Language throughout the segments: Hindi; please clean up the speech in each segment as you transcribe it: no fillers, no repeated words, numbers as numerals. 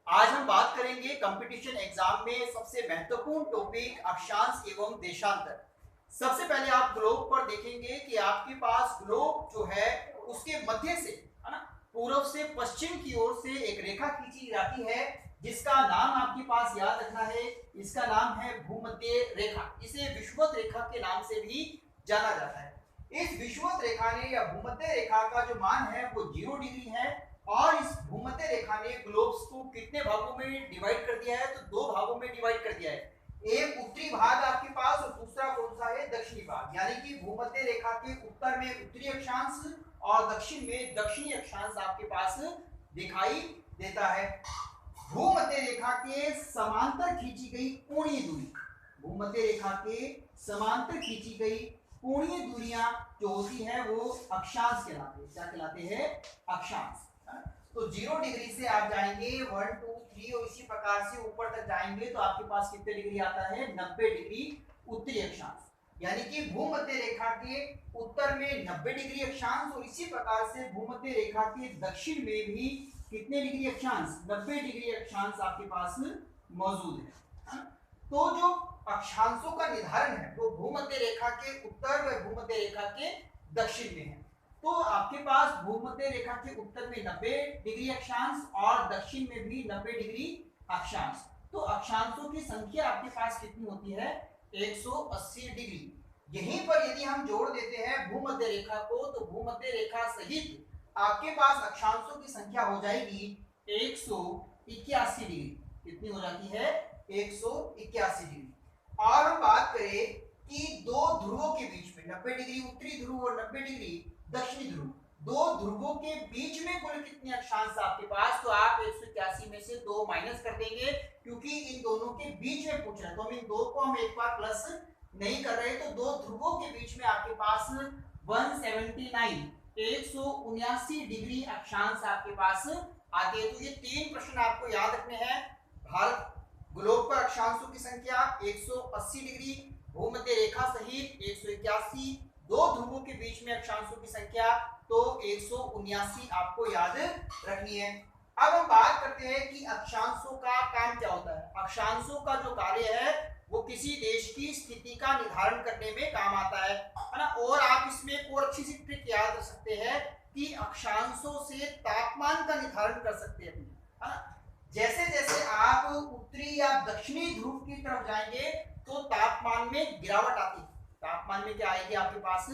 आज हम बात करेंगे कंपटीशन एग्जाम में सबसे महत्वपूर्ण टॉपिक अक्षांश एवं देशांतर। सबसे पहले आप ग्लोब पर देखेंगे कि आपके पास ग्लोब जो है उसके मध्य से, है ना, पूर्व से पश्चिम की ओर से एक रेखा खींची जाती है जिसका नाम आपके पास याद रखना है। इसका नाम है भूमध्य रेखा। इसे विषुवत रेखा के नाम से भी जाना जाता है। इस विषुवत रेखा ने या भूमध्य रेखा का जो मान है वो 0 डिग्री है और इस भूमध्य रेखा ने ग्लोब्स को कितने भागों में डिवाइड कर दिया है? तो 2 भागों में डिवाइड कर दिया है। एक उत्तरी भाग आपके पास और दूसरा कौन सा है? दक्षिणी भाग। यानी कि भूमध्य रेखा के उत्तर में उत्तरी अक्षांश और दक्षिण में दक्षिणी अक्षांश आपके पास दिखाई देता है। भूमध्य रेखा के समांतर खींची गई कोणीय दूरी, भूमध्य रेखा के समांतर खींची गई कोणीय दूरियां जो होती है वो अक्षांश कहलाते हैं। क्या कहलाते हैं? अक्षांश। तो 0 डिग्री से आप जाएंगे 1 2 3 और इसी प्रकार से ऊपर तक जाएंगे तो आपके पास कितने डिग्री आता है? 90 डिग्री उत्तरी अक्षांश। यानी कि भूमध्य रेखा के उत्तर में 90 डिग्री अक्षांश और इसी प्रकार से भूमध्य रेखा के दक्षिण में भी कितने डिग्री अक्षांश? 90 डिग्री अक्षांश आपके पास मौजूद है। तो जो अक्षांशों का निर्धारण है वो भूमध्य रेखा के उत्तर व भूमध्य रेखा के दक्षिण में है। तो आपके पास भूमध्य रेखा के उत्तर में 90 डिग्री अक्षांश और दक्षिण में भी 90 डिग्री अक्षांश। तो अक्षांशों की संख्या आपके पास कितनी होती है? 180 डिग्री। यहीं पर यदि हम जोड़ देते हैं भूमध्य रेखा को तो भूमध्य रेखा सहित आपके पास अक्षांशों की संख्या हो जाएगी 181 डिग्री। कितनी हो जाती है? 181 डिग्री। और हम बात करें कि दो ध्रुवों के बीच में 90 डिग्री उत्तरी ध्रुव और 90 डिग्री दक्षिणी ध्रुव, दो ध्रुवों के बीच में कुल कितने अक्षांश आपके पास? तो आप 181 में से 2 माइनस कर देंगे क्योंकि इन दोनों के बीच में पूछ रहा है। तो हम इन दो को हम एक बार प्लस नहीं कर रहे। तो दो ध्रुवों के बीच में आपके पास 179 डिग्री अक्षांश आपके पास आते हैं। तो ये 3 प्रश्न आपको याद रखने हैं। भारत ग्लोब पर अक्षांशों की संख्या 180 डिग्री, भूमध्य रेखा सहित 181, दो ध्रुवों के बीच में अक्षांशों की संख्या तो 179 आपको याद रखनी है। अब हम बात करते हैं कि अक्षांशों का काम क्या होता है। अक्षांशों का जो कार्य है वो किसी देश की स्थिति का निर्धारण करने में काम आता है ना। और आप इसमें एक और अच्छी सी ट्रिक याद रख सकते हैं कि अक्षांशों से तापमान का निर्धारण कर सकते हैं, है ना। जैसे जैसे आप उत्तरी या दक्षिणी ध्रुव की तरफ जाएंगे तो तापमान में गिरावट आती है। तापमान में क्या आएगी? आपके पास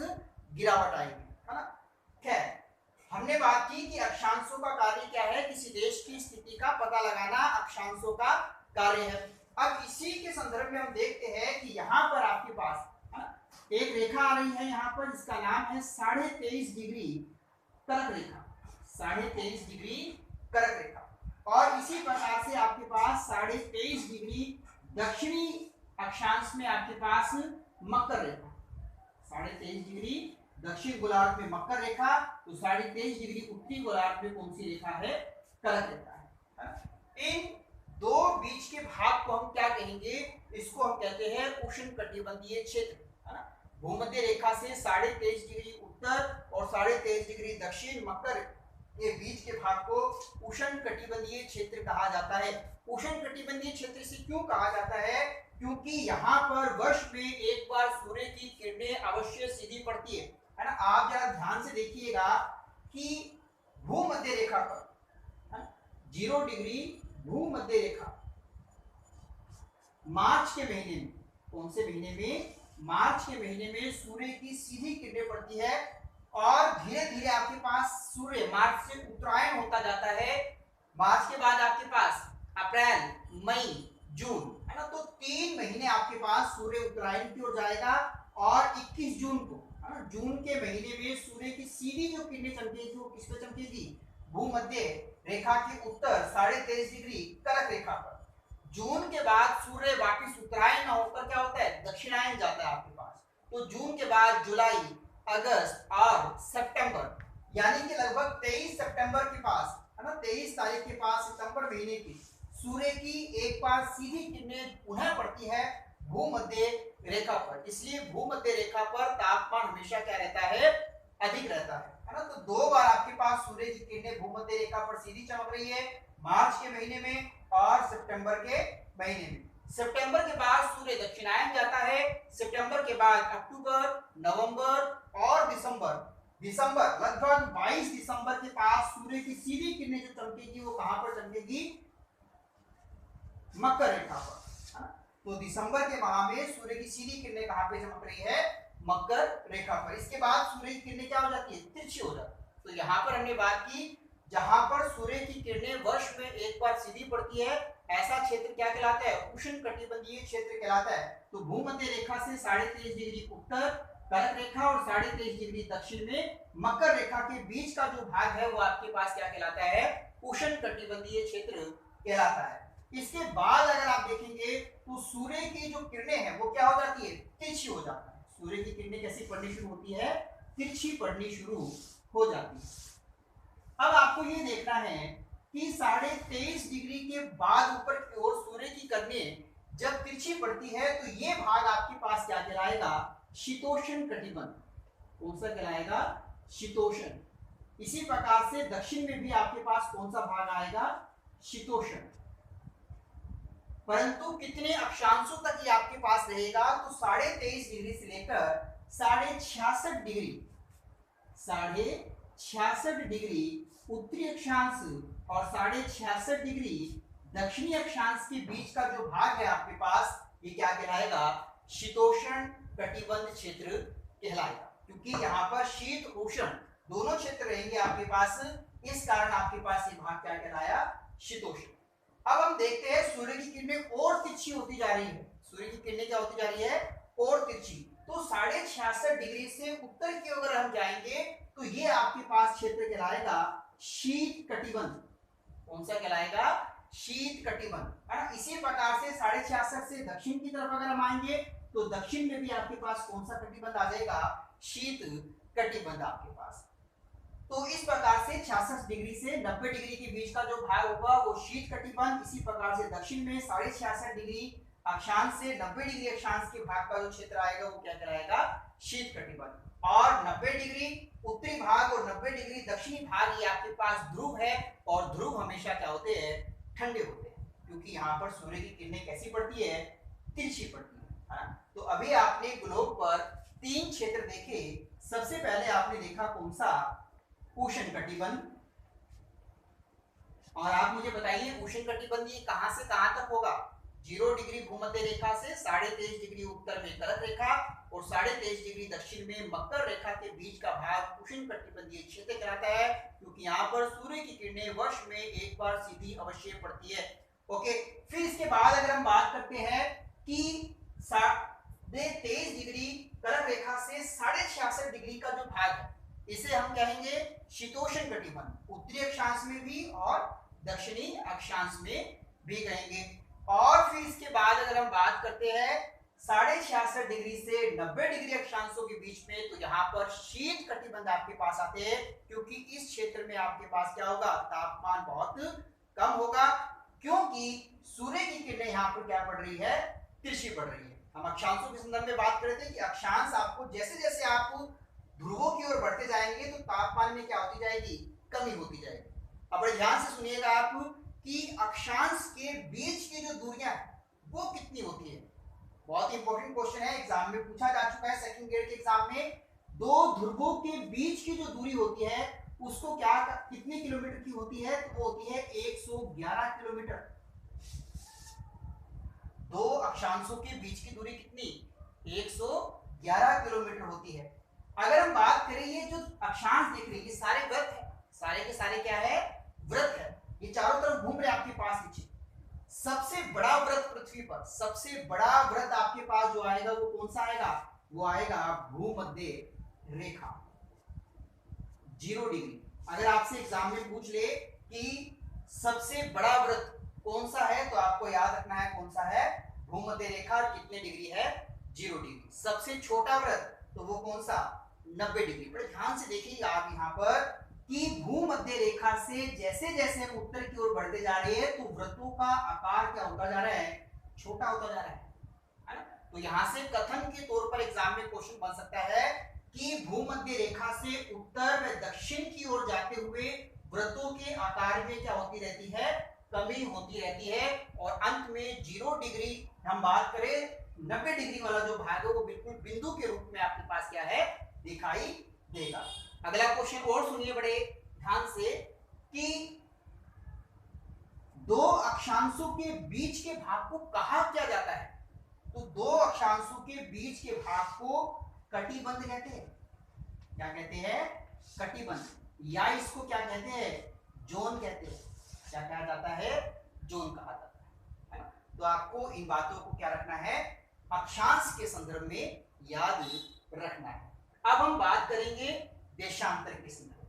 गिरावट आएगी, है ना। खैर, हमने बात की कि अक्षांशों का कार्य क्या है। किसी देश की स्थिति का पता लगाना अक्षांशों का कार्य है। अब इसी के संदर्भ में हम देखते हैं कि यहाँ पर आपके पास, है ना, एक रेखा आ रही है यहाँ पर, इसका नाम है 23.5 डिग्री कर्क रेखा। 23.5 डिग्री कर्क रेखा। और इसी प्रकार से आपके पास 23.5 डिग्री दक्षिणी अक्षांश में आपके पास मकर रेखा। 23.5 डिग्री दक्षिण गोलार्ध में मकर रेखा, तो 23.5 डिग्री उत्तरी गोलार्ध में कौन सी रेखा है? कर्क रेखा है। इन दो बीच के भाग को हम क्या कहेंगे? इसको हम कहते हैं उष्णकटिबंधीय क्षेत्र, है ना। भूमध्य रेखा से 23.5 डिग्री उत्तर और 23.5 डिग्री दक्षिण मकर के बीच के भाग को उष्णकटिबंधीय क्षेत्र कहा जाता है। उष्णकटिबंधीय क्षेत्र से क्यों कहा जाता है? क्योंकि यहाँ पर वर्ष में एक बार सूर्य की किरणें अवश्य सीधी पड़ती है ना। आप जरा ध्यान से देखिएगा कि भूमध्य रेखा पर 0 डिग्री भूमध्य रेखा मार्च के महीने में, कौन से महीने में? मार्च के महीने में सूर्य की सीधी किरणें पड़ती है और धीरे धीरे आपके पास सूर्य मार्च से उत्तरायण होता जाता है। मार्च के बाद आपके पास अप्रैल, मई, जून, है ना। तो 3 महीने आपके पास सूर्य उत्तरायण की ओर जाएगा और 21 जून को, है ना, जून के महीने में सूर्य की सीधी जो किरणें चमकेगी वो किस पे चमकेगी? भूमध्य रेखा के उत्तर 23.5 डिग्री कर्क रेखा पर। जून के बाद सूर्य वापस उत्तरायण होकर क्या होता है? दक्षिणायन जाता है आपके पास। तो जून के बाद जुलाई, अगस्त और सितंबर, यानी कि लगभग 23 सितंबर के पास, है ना, 23 तारीख के पास सितंबर महीने की सूर्य की एक बार सीधी किरणें पुनः पड़ती है भूमध्य रेखा पर। इसलिए भूमध्य रेखा पर तापमान हमेशा क्या रहता है? अधिक रहता है ना। तो 2 बार आपके पास सूर्य की किरणें भूमध्य रेखा पर सीधी चमक रही है, मार्च के महीने में और सितंबर के महीने में। सितंबर के बाद सूर्य दक्षिणायन जाता है। सितंबर के बाद अक्टूबर, नवंबर और दिसंबर लगभग 22 दिसंबर के पास सूर्य की सीधी किरणें जो चमकेगी वो कहां पर चमकेगी? मकर रेखा पर। तो दिसंबर के माह में सूर्य की सीधी किरणें कहां पे चमक रही है? मकर रेखा पर। इसके बाद सूर्य की किरणें क्या हो जाती है? तिरछी हो जाती है। तो यहाँ पर हमने बात की जहां पर सूर्य की किरणें वर्ष में एक बार सीधी पड़ती है, ऐसा क्षेत्र क्या कहलाता है? उष्णकटिबंधीय क्षेत्र कहलाता है। तो भूमध्य रेखा से 23.5 डिग्री उत्तर कर्क रेखा और 23.5 डिग्री दक्षिण में मकर रेखा के बीच का जो भाग है वो आपके पास क्या कहलाता है? उष्णकटिबंधीय क्षेत्र कहलाता है। इसके बाद अगर आप देखेंगे तो सूर्य की जो किरणें हैं वो क्या हो जाती है? तिरछी हो जाती है। सूर्य की किरणें कैसी पड़नी शुरू होती है? तिरछी पड़नी शुरू हो जाती है। अब आपको ये देखना है कि 23.5 डिग्री के बाद ऊपर की ओर सूर्य की किरणें जब तिरछी पड़ती है तो ये भाग आपके पास क्या कहलाएगा? शीतोष्ण कटिबंध। कौन सा कहलाएगा? शीतोष्ण। इसी प्रकार से दक्षिण में भी आपके पास कौन सा भाग आएगा? शीतोष्ण। परंतु कितने अक्षांशों तक ये आपके पास रहेगा? तो 23.5 डिग्री से लेकर 66.5 डिग्री, 66.5 डिग्री उत्तरी अक्षांश और 66.5 डिग्री दक्षिणी अक्षांश के बीच का जो भाग है आपके पास, ये क्या कहलाएगा? शीतोष्ण कटिबंध क्षेत्र कहलाएगा। क्योंकि यहाँ पर शीत उष्ण दोनों क्षेत्र रहेंगे आपके पास, इस कारण आपके पास ये भाग क्या कहलाया? शीतोष्ण। अब हम देखते हैं सूर्य की किरणें और तिरछी होती जा रही है। सूर्य की किरणें क्या होती जा रही है? और तिरछी। तो 66.5 डिग्री से उत्तर की ओर हम जाएंगे तो ये आपके पास क्षेत्र कहलाएगा शीत कटिबंध। कौन सा कहलाएगा? शीत कटिबंध, है ना। इसी प्रकार से 66.5 से दक्षिण की तरफ अगर हम आएंगे तो दक्षिण में भी आपके पास कौन सा कटिबंध आ जाएगा? शीत कटिबंध आपके पास। तो इस प्रकार से 66 डिग्री से 90 डिग्री के बीच का जो भाग होगा वो शीत कटिबंध। इसी प्रकार से दक्षिण में 66.5 डिग्री अक्षांश से 90 डिग्री अक्षांश के भाग का जो क्षेत्र आएगा वो क्या कहलाएगा? शीत कटिबंध। और 90 डिग्री उत्तरी भाग और 90 डिग्री दक्षिणी भाग ये आपके पास ध्रुव है, और ध्रुव हमेशा क्या होते हैं? ठंडे होते हैं, क्योंकि यहाँ पर सूर्य की किरणें कैसी पड़ती है? तिरछी पड़ती है ना। तो अभी आपने ग्लोब पर 3 क्षेत्र देखे। सबसे पहले आपने देखा कौन सा? उष्ण कटिबंध। और आप मुझे बताइए उष्ण कटिबंध ये कहां से कहां तक होगा? 0 डिग्री भूमध्य रेखा से 23.5 डिग्री उत्तर में कर्क रेखा और 23.5 डिग्री दक्षिण में मकर रेखा के बीच का भाग उष्ण कटिबंधीय क्षेत्र कहलाता है, क्योंकि यहाँ पर सूर्य की किरणें वर्ष में एक बार सीधी अवश्य पड़ती है। ओके, फिर इसके बाद अगर हम बात करते हैं कि 23 डिग्री कर्क रेखा से 66.5 डिग्री का जो भाग है इसे हम कहेंगे शीतोष्ण कटिबंध। उत्तरी अक्षांश में भी और दक्षिणी अक्षांश में भी कहेंगे। और फिर इसके बाद अगर हम बात करते हैं 66.5 डिग्री से 90 डिग्री अक्षांशों के बीच में, तो यहाँ पर शीत कटिबंध आपके पास आते हैं, क्योंकि इस क्षेत्र में आपके पास क्या होगा? तापमान बहुत कम होगा, क्योंकि सूर्य की किरणें यहाँ पर क्या पड़ रही है? तिरछी पड़ रही है। हम अक्षांशों के संदर्भ में बात कर रहे थे कि अक्षांश आपको जैसे जैसे आप ध्रुवों की ओर बढ़ते जाएंगे तो तापमान में क्या होती जाएगी? कमी होती जाएगी। अब बड़े ध्यान से सुनिएगा आप कि अक्षांश के बीच की जो दूरियां वो कितनी होती है। बहुत इंपॉर्टेंट क्वेश्चन है, एग्जाम में पूछा जा चुका है। सेकंड ग्रेड के एग्जाम में 2 ध्रुवों के बीच की जो दूरी होती है उसको क्या कितने किलोमीटर की होती है? तो वो होती है 111 किलोमीटर। 2 अक्षांशों के बीच की दूरी कितनी? 111 किलोमीटर होती है। अगर हम बात करें ये जो अक्षांश देख रहे हैं ये सारे वृत्त है, सारे के सारे क्या है? वृत्त है। ये चारों तरफ घूम रहे हैं आपके पास नीचे। सबसे बड़ा वृत्त पृथ्वी पर, सबसे बड़ा वृत्त आपके पास जो आएगा वो कौन सा आएगा? वो आएगा भूमध्य रेखा 0 डिग्री। अगर आपसे एग्जाम में पूछ ले कि सबसे बड़ा वृत्त कौन सा है तो आपको याद रखना है कौन सा है? भूमध्य रेखा। कितने डिग्री है? 0 डिग्री। सबसे छोटा वृत्त तो वो कौन सा? 90 डिग्री। बड़े ध्यान से देखिएगा आप यहाँ पर कि भूमध्य रेखा से जैसे जैसे हम उत्तर की ओर बढ़ते जा रहे हैं तो वृत्तों का आकार क्या होता जा रहा है? छोटा होता जा रहा है ना। तो यहाँ से कथन के तौर पर एग्जाम में क्वेश्चन बन सकता है कि भूमध्य रेखा से उत्तर व दक्षिण की ओर जाते हुए वृत्तों के आकार में क्या होती रहती है? कमी होती रहती है और अंत में 0 डिग्री हम बात करें 90 डिग्री वाला जो भाग है वो बिल्कुल बिंदु के रूप में आपके पास क्या है दिखाई देगा। अगला क्वेश्चन और सुनिए बड़े ध्यान से कि दो अक्षांशों के बीच के भाग को कहा क्या जाता है। तो दो अक्षांशों के बीच के भाग को कटिबंध कहते हैं। क्या कहते हैं? कटिबंध, या इसको क्या कहते हैं? जोन कहते हैं। क्या कहा जाता है? जोन कहा जाता है। तो आपको इन बातों को क्या रखना है? अक्षांश के संदर्भ में याद रखना है। अब हम बात करेंगे देशांतर के संदर्भ में।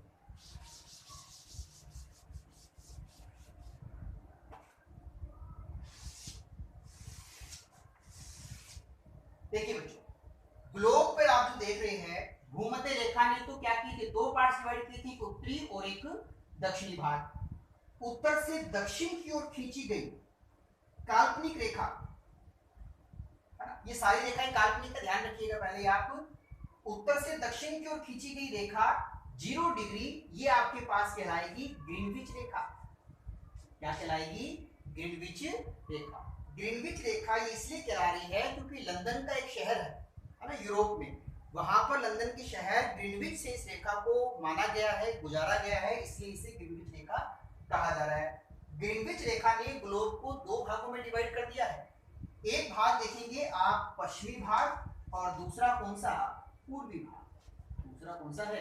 देखिए बच्चों, ग्लोब पर आप जो देख रहे हैं, भूमध्य रेखा ने तो क्या की थी? दो पार्ट्स डिवाइड की थी, उत्तरी और एक दक्षिणी भाग। उत्तर से दक्षिण की ओर खींची गई काल्पनिक रेखा, ये सारी रेखाएं काल्पनिक का ध्यान रखिएगा पहले आप। उत्तर से दक्षिण की ओर खींची गई रेखा 0 डिग्री, ये आपके पास कहलाएगी ग्रीनविच रेखा। क्या कहलाएगी? ग्रीनविच रेखा। ग्रीनविच रेखा ये इसलिए कहला रही है क्योंकि लंदन का एक शहर है ना यूरोप में, वहां पर लंदन के शहर ग्रीनविच से इस रेखा को माना गया है, गुजारा गया है, इसलिए इसे ग्रीनविच रेखा कहा जा रहा है। ग्रीनविच रेखा ने ग्लोब को दो भागों में डिवाइड कर दिया है। एक भाग देखेंगे आप पश्चिमी भाग और दूसरा कौन सा? पूर्वी भाग। दूसरा कौन सा है?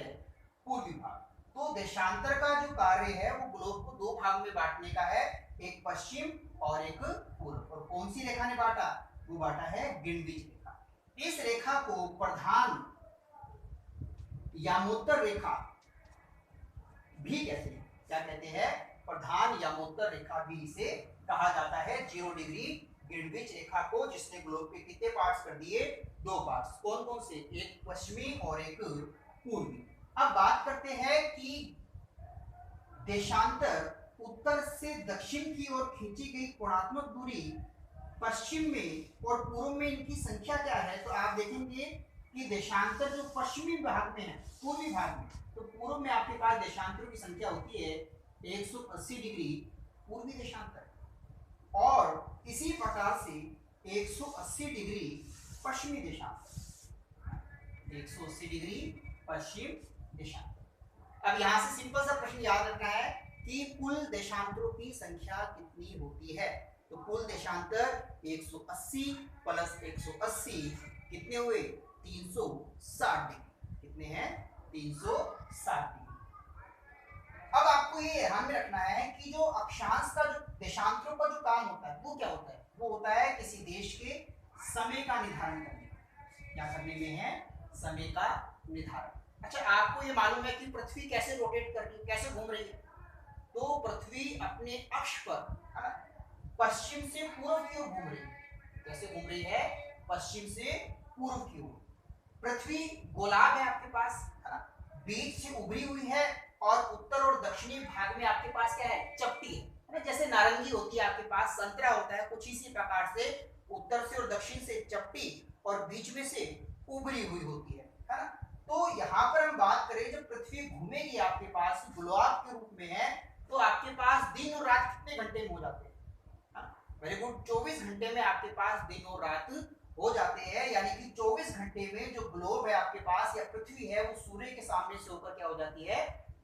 पूर्वी भाग। तो देशांतर का जो कार्य है वो ग्लोब को दो भाग में बांटने का है, एक पश्चिम और एक पूर्व। और कौन सी रेखा ने बांटा? वो बांटा है ग्रीनविच रेखा। इस रेखा को प्रधान यामोत्तर रेखा भी कहते हैं। क्या कहते हैं? प्रधान यामोत्तर रेखा भी इसे कहा जाता है। 0 डिग्री ग्रीनविच रेखा को, जिसने ग्लोब के कितने पार्ट्स कर दिए? 2 पार्ट्स। कौन कौन से? एक पश्चिमी और एक पूर्वी। अब बात करते हैं कि देशांतर उत्तर से दक्षिण की ओर खींची गई कोणात्मक दूरी पश्चिम में और पूर्व में इनकी संख्या क्या है। तो आप देखेंगे कि देशांतर जो पश्चिमी भाग में है, पूर्वी भाग में, तो पूर्व में आपके पास देशांतरों की संख्या होती है 180 डिग्री पूर्वी देशांतर, और इसी प्रकार से 180 डिग्री पश्चिमी देशांतर। 180 डिग्री पश्चिम देशांतर। अब यहां से सिंपल सा प्रश्न याद रखना है कि कुल देशांतरों की संख्या कितनी होती है। तो कुल देशांतर 180 प्लस 180 कितने हुए? 360 डिग्री। कितने हैं? 360 डिग्री। अब आपको ये ध्यान में रखना है कि जो अक्षांश का जो देशांतरों का जो काम होता है वो क्या होता है? वो होता है किसी देश के समय का निर्धारण करने। क्या करने में है? समय का निर्धारण। अच्छा, आपको ये मालूम है कि पृथ्वी कैसे रोटेट कर रही है, कैसे घूम रही है? तो पृथ्वी अपने अक्ष पर पश्चिम से पूर्व की ओर घूम रही है। कैसे घूम रही है? पश्चिम से पूर्व की ओर। पृथ्वी गोलार्ध है आपके पास, है ना, बीच से उभरी हुई है, और उत्तर और दक्षिणी भाग में आपके पास क्या है? चपटी है ना, जैसे नारंगी होती है आपके पास, संतरा होता है, कुछ इसी प्रकार से उत्तर से और दक्षिण से चपटी और बीच में से उभरी हुई होती है ना। तो यहाँ पर हम बात करें, जब पृथ्वी घूमेगी आपके पास गोलार्ध के रूप में है, तो आपके पास दिन और रात कितने घंटे में हो जाते हैं? वेरी गुड, 24 घंटे में आपके पास दिन और रात हो जाते हैं। यानी कि 24 घंटे में जो ग्लोब है आपके पास या पृथ्वी है वो सूर्य के सामने से होकर क्या हो जाती है?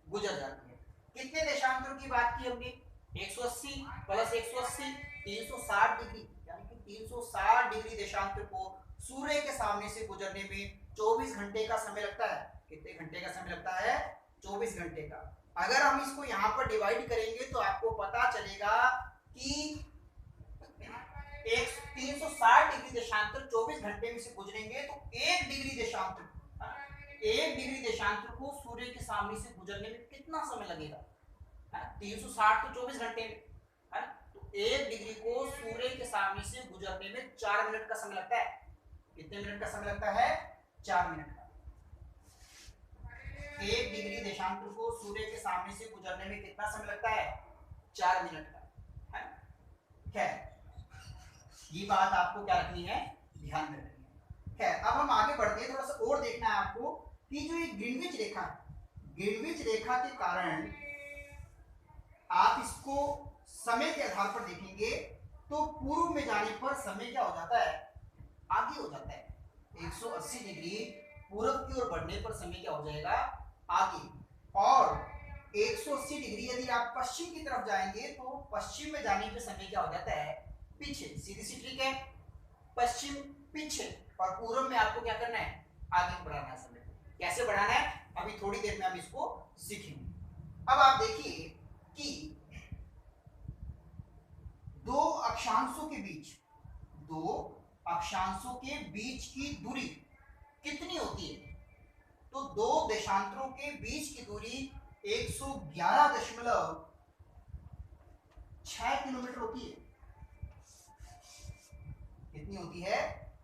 गुजर जाती है। कितने देशांतरों की बात की हमने? 180 प्लस 180 360 डिग्री, यानी कि 360 डिग्री देशांतर को सूर्य के सामने से गुजरने में 24 घंटे का समय लगता है। कितने घंटे का समय लगता है? 24 घंटे का। अगर हम इसको यहाँ पर डिवाइड करेंगे तो आपको पता चलेगा कि 360 डिग्री देशांतर 24 घंटे में से गुजरेंगे तो 1 डिग्री देशांतर, 1 डिग्री देशांतर को सूर्य के सामने से गुजरने में कितना समय लगेगा? 360 तो 24 घंटे में है, तो 1 डिग्री को सूर्य के सामने से गुजरने में 4 मिनट का समय लगता है। कितने मिनट का समय लगता है? 4 मिनट का। 1 डिग्री देशांतर को सूर्य के सामने से गुजरने में कितना समय लगता है? 4 मिनट का है। खैर, ये बात आपको क्या रखनी है? ध्यान में रखनी है। खैर, अब हम आगे बढ़ते हैं। थोड़ा सा और देखना है आपको कि जो ये ग्रीनविच रेखा है, ग्रीनविच रेखा के कारण आप इसको समय के आधार पर देखेंगे तो पूर्व में जाने पर समय क्या हो जाता है, आगे हो जाता है। 180 डिग्री पूर्व की ओर बढ़ने पर समय क्या हो जाएगा, आगे। और 180 डिग्री यदि आप पश्चिम की तरफ जाएंगे तो पश्चिम में जाने पे समय क्या हो जाता है, पीछे। सीधी सी ट्रिक है, पश्चिम पीछे और पूर्व में आपको क्या करना है, आगे बढ़ाना है समय। कैसे बढ़ाना है अभी थोड़ी देर में हम इसको सीखेंगे। अब आप देखिए कि दो अक्षांशों के बीच की दूरी कितनी होती है, तो दो देशांतरों के बीच की दूरी 111.6 किलोमीटर होती है। कितनी होती है,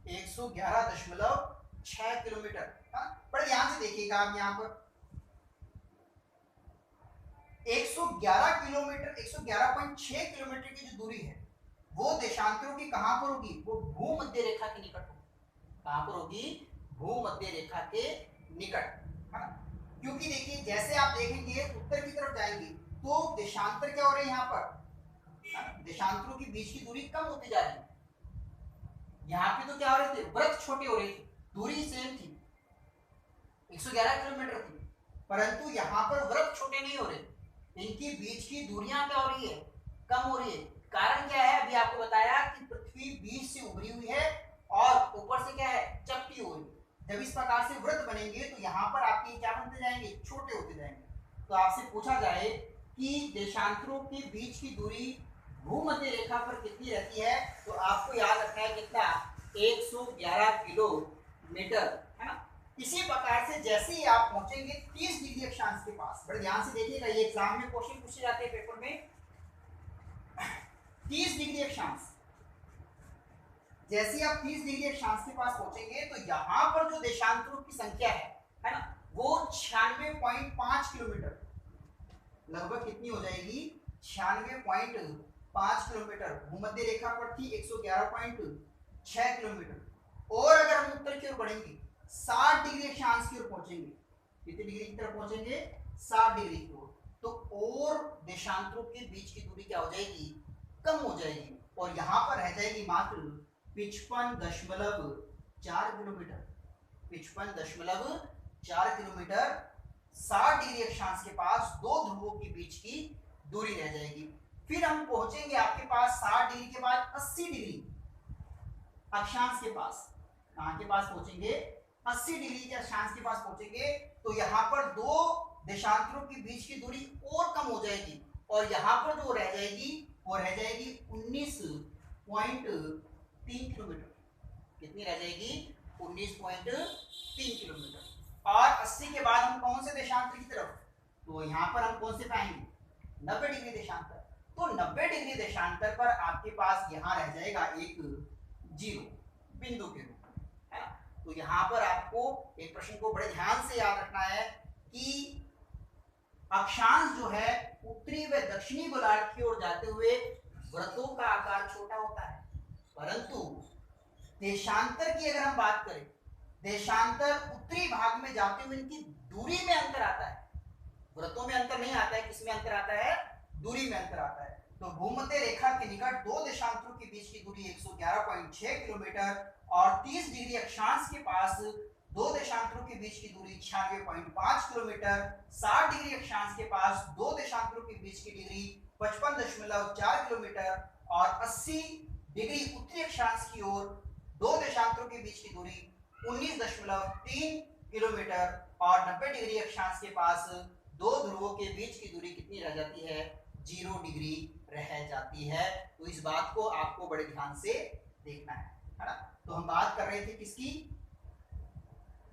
111.6 किलोमीटर। पर ध्यान से देखिएगा आप यहाँ पर 111 किलोमीटर 111.6 किलोमीटर की जो दूरी है वो देशांतरों की कहां पर होगी, वो भूमध्य रेखा के निकट होगी। कहां पर होगी, भूमध्य रेखा के निकट, है ना। क्योंकि देखिए जैसे आप देखेंगे उत्तर की तरफ जाएंगे तो देशांतर क्या हो रहे हैं यहाँ पर, देशांतरों के बीच की दूरी कम होती जा रही है। यहाँ पे तो क्या हो रहे थे, वृत्त छोटे हो रहे थे, दूरी सेम थी 111 किलोमीटर थी, परंतु यहाँ पर वृत्त छोटे नहीं हो रहे, इनकी बीच की दूरियां क्या हो रही है, कम हो रही है। कारण क्या है, अभी आपको बताया कि पृथ्वी बीच से उभरी हुई है और ऊपर से क्या है, चपटी हुई। जब इस प्रकार से वृत्त बनेंगे तो यहाँ पर आपके क्या बनते जाएंगे, छोटे होते जाएंगे। तो आपसे पूछा जाए कि देशांतरों के बीच की दूरी भूमध्य रेखा पर कितनी रहती है, तो आपको याद रखना है कितना, 111 किलोमीटर, है ना। इसी प्रकार से जैसे ही आप पहुंचेंगे 30 डिग्री अक्षांश के पास, बड़े ध्यान से देखिएगा, ये एग्जाम में क्वेश्चन पूछे जाते हैं पेपर में। 30 डिग्री अक्षांश, जैसे ही आप 30 डिग्री अक्षांश के पास पहुंचेंगे तो यहां पर जो देशांतरों की संख्या है ना, वो 96.5 किलोमीटर लगभग कितनी हो जाएगी, 96.5 किलोमीटर। भूमध्य रेखा पर थी 111.6 किलोमीटर। और अगर हम उत्तर की ओर बढ़ेंगे 60 डिग्री अक्षांश की ओर पहुंचेंगे, कितनी डिग्री की तरफ पहुंचेंगे, 60 डिग्री की ओर, तो और देशांतरों के बीच की दूरी क्या हो जाएगी, कम हो जाएगी और यहां पर रह जाएगी मात्र 55.4 किलोमीटर। 55.4 किलोमीटर 60 डिग्री अक्षांश के पास दो ध्रुवों के बीच की दूरी रह जाएगी। फिर हम पहुंचेंगे आपके पास 60 डिग्री के बाद 80 डिग्री अक्षांश के पास। कहां के पास पहुंचेंगे, 80 डिग्री के अक्षांश के पास पहुंचेंगे तो यहां पर दो देशांतरों के बीच की दूरी और कम हो जाएगी और यहां पर जो रह जाएगी वो रह जाएगी 19.3 किलोमीटर। कितनी रह जाएगी, 19.3 किलोमीटर। और 80 के बाद हम कौन से देशांतर की तरफ, तो यहाँ पर हम कौन से पाएंगे, 90 डिग्री देशांतर। तो 90 डिग्री देशांतर पर आपके पास यहाँ रह जाएगा एक जीरो बिंदु के रूप में, है ना। तो यहाँ पर आपको एक प्रश्न को बड़े ध्यान से याद रखना है कि अक्षांश जो है उत्तरी व दक्षिणी गोलार्ध की ओर जाते हुए वृत्तों का आकार छोटा होता है, परंतु देशांतर की अगर हम बात करें, देशांतर उत्तरी भाग में जाते हुए इनकी दूरी में अंतर आता है, वृत्तों में अंतर नहीं आता है, किसमें अंतर आता है, दूरी में अंतर आता है। तो भूमध्य रेखा के निकट दो देशांतरों के बीच की दूरी 111.6 किलोमीटर और 30 डिग्री अक्षांश के पास दो देशांतरों के बीच की दूरी 96.5 किलोमीटर, 60 डिग्री अक्षांश के पास दो देशांतरों के बीच की दूरी 55.4 किलोमीटर और 80 डिग्री उत्तरी अक्षांश की ओर दो देशांतरों के बीच की दूरी 19.3 किलोमीटर और 90 डिग्री अक्षांश के पास दो ध्रुवों के बीच की दूरी कितनी रह जाती है, 0 डिग्री रह जाती है। तो इस बात को आपको बड़े ध्यान से देखना है ना। तो हम बात कर रहे थे किसकी,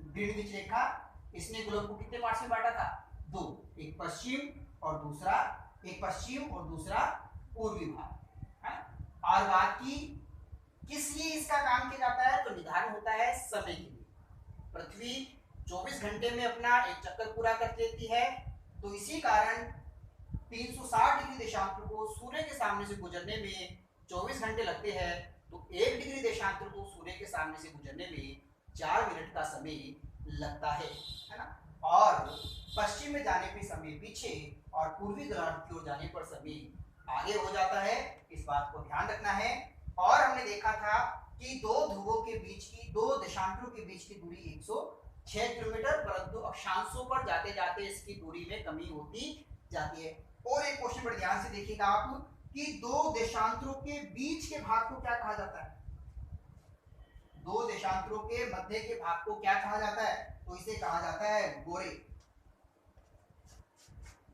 ग्रीनविच रेखा। इसने ग्लोब को कितने पार्ट्स में बांटा था, दो, एक पश्चिम और दूसरा पूर्वी भाग, है। और बात की किस लिए इसका काम किया जाता है, तो निर्धारण होता है समय के लिए। पृथ्वी 24 घंटे में अपना एक चक्कर पूरा कर देती है, तो इसी कारण 360 डिग्री देशांतर को सूर्य के सामने से गुजरने में 24 घंटे लगते हैं, तो 1 डिग्री देशांतर को सूर्य के सामने से गुजरने में 4 मिनट का समय लगता है ना। और पश्चिम में जाने पे समय पीछे और पूर्वी गोलार्ध की ओर जाने पर समय आगे हो जाता है, इस बात को ध्यान रखना है। और हमने देखा था कि दो ध्रुवों के बीच की, दो देशांतरों के बीच की दूरी 106 किलोमीटर, परंतु अक्षांशों पर जाते जाते इसकी दूरी में कमी होती जाती है। और एक क्वेश्चन बड़े ध्यान से देखिएगा आप कि दो देशांतरों के बीच के भाग को क्या कहा जाता है? दो देशांतरों के मध्य के भाग को क्या कहा जाता है? तो इसे कहा जाता है गोरे।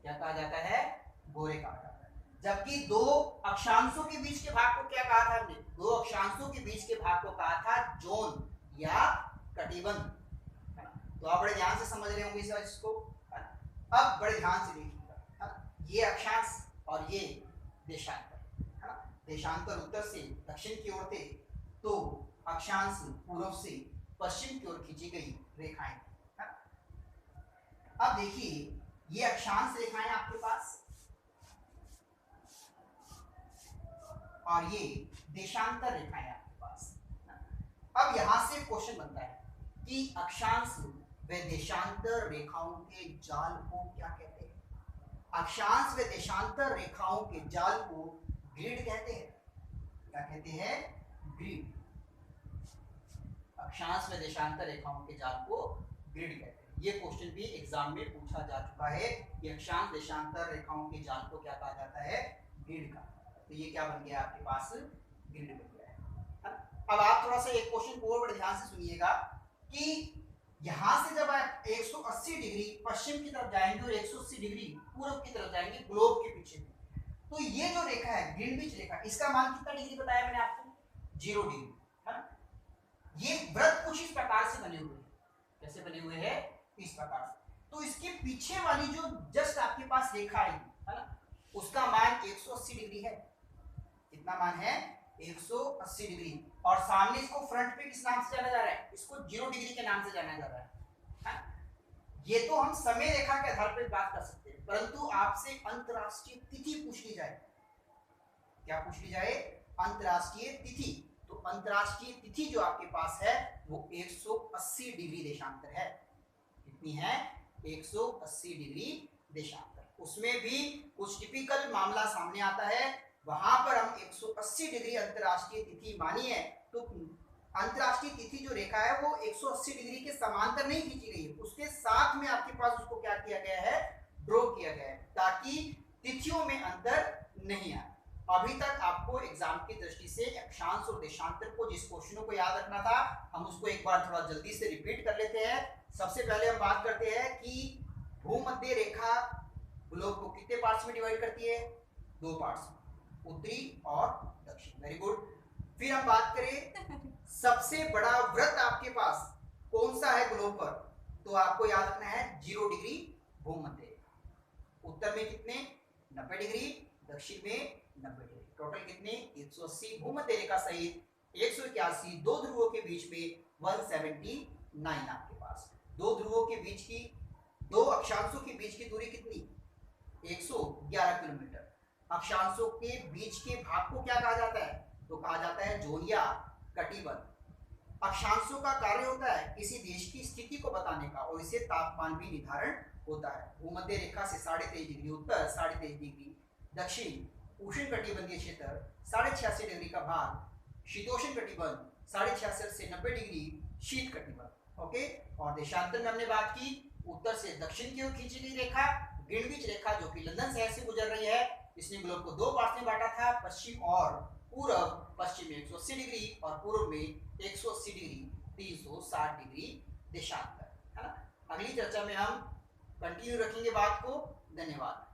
क्या कहा जाता है? गोरे कहा जाता है। जबकि दो अक्षांशों के बीच के भाग को क्या कहा था हमने? दो अक्षांशों के बीच के भाग को कहा था जोन या कटिबंध। तो आप बड़े ध्यान से समझ रहे होंगे इसको। अब बड़े ध्यान से देखिएगा, ये अक्षांश और ये देशांतर, है ना? देशांतर उत्तर से दक्षिण की ओर थे, तो अक्षांश पूर्व से पश्चिम की ओर खींची गई रेखाएं। अब देखिए, ये अक्षांश रेखाएं आपके पास और ये देशांतर रेखाएं आपके पास। अब यहां से क्वेश्चन बनता है कि अक्षांश व देशांतर रेखाओं के जाल को क्या कहते हैं? अक्षांश व देशांतर रेखाओं के जाल को ग्रिड कहते हैं। क्या कहते हैं? ग्रिड। अक्षांश व देशांतर रेखाओं के जाल को ग्रिड कहते हैं। ये क्वेश्चन भी एग्जाम में पूछा जा चुका है कि अक्षांश देशांतर रेखाओं के जाल को क्या कहा जाता है? ग्रिड का। तो ये क्या बन गया आपके पास? ग्रिड बन गया है। अब आप थोड़ा सा एक क्वेश्चन को और बड़े ध्यान से सुनिएगा कि यहां से जब आप 180 डिग्री पश्चिम की तरफ जाएंगे और 180 डिग्री पूर्व की तरफ जाएंगे ग्लोब के पीछे, तो ये जो रेखा है ग्रीनविच रेखा, इसका मान कितना डिग्री बताया मैंने आपको? 0 डिग्री, है ना? ये वृत्त कुछ इस प्रकार से बने हुए हैं। कैसे बने हुए हैं? इस प्रकार से। तो इसके पीछे वाली जो जस्ट आपके पास रेखा है ना, उसका मान 180 डिग्री है। कितना मान है? 180 डिग्री। और सामने इसको फ्रंट पे किस नाम से जाना जा रहा है? इसको 0 डिग्री के नाम से जाना जा रहा है। ये तो हम समय रेखा के आधार पर बात कर सकते हैं, परंतु आपसे अंतरराष्ट्रीय तिथि पूछ ली जाए। क्या पूछ ली जाए? अंतरराष्ट्रीय तिथि। तो अंतरराष्ट्रीय तिथि जो आपके पास है वो 180 डिग्री देशांतर है। कितनी है? 180 डिग्री देशांतर। उसमें भी कुछ टिपिकल मामला सामने आता है, वहां पर हम 180 डिग्री अंतरराष्ट्रीय तिथि मानी है, तो अंतरराष्ट्रीय तिथि जो रेखा है वो 180 डिग्री के समांतर नहीं खींची गई है, उसके साथ में आपके पास उसको क्या किया गया है? ड्रॉ किया गया है, ताकि तिथियों में अंतर नहीं आए। अभी तक आपको एग्जाम की दृष्टि से अक्षांश और देशांतर को जिस क्वेश्चनों को याद रखना था, हम उसको एक बार थोड़ा जल्दी से रिपीट कर लेते हैं। सबसे पहले हम बात करते हैं कि भूमध्य रेखा ग्लोब को कितने पार्ट्स में डिवाइड करती है? 2 पार्ट्स में, उत्तरी और दक्षिण। Very good. फिर हम बात करें सबसे बड़ा वृत्त आपके पास कौन सा है ग्लोब पर, तो आपको याद रखना है 0 डिग्री भूमध्य रेखा। उत्तर में कितने? 90 डिग्री, दक्षिण में 90 डिग्री। टोटल कितने? 180 भूमध्य रेखा सहित 181 दो ध्रुवों के बीच में 179 आपके पास। दो ध्रुवों के बीच की, दो अक्षांशों के बीच की दूरी कितनी? 111 किलोमीटर। अक्षांशों के बीच के भाग को क्या कहा जाता है? तो कहा जाता है जोन या कटिबंध। अक्षांशों का कार्य होता है किसी देश की स्थिति को बताने का, और इससे तापमान भी निर्धारण होता है। भूमध्य रेखा से 23.5 डिग्री उत्तर, 23.5 डिग्री दक्षिण, उष्ण कटिबंधीय क्षेत्र 86.5 डिग्री का भाग, शीतोष्ण कटिबंध 66.5 से 90 डिग्री शीत कटिबंध। ओके। और देशांतर में हमने बात की, उत्तर से दक्षिण की ओर खींची गई रेखा ग्रीनविच रेखा, जो कि लंदन शहर से गुजर रही है। इसने ग्लोब को 2 पार्ट में बांटा था, पश्चिम और पूर्व। पश्चिम में 180 डिग्री और पूर्व में 180 डिग्री, 360 डिग्री देशांतर, है ना। अगली चर्चा में हम कंटिन्यू रखेंगे बात को। धन्यवाद।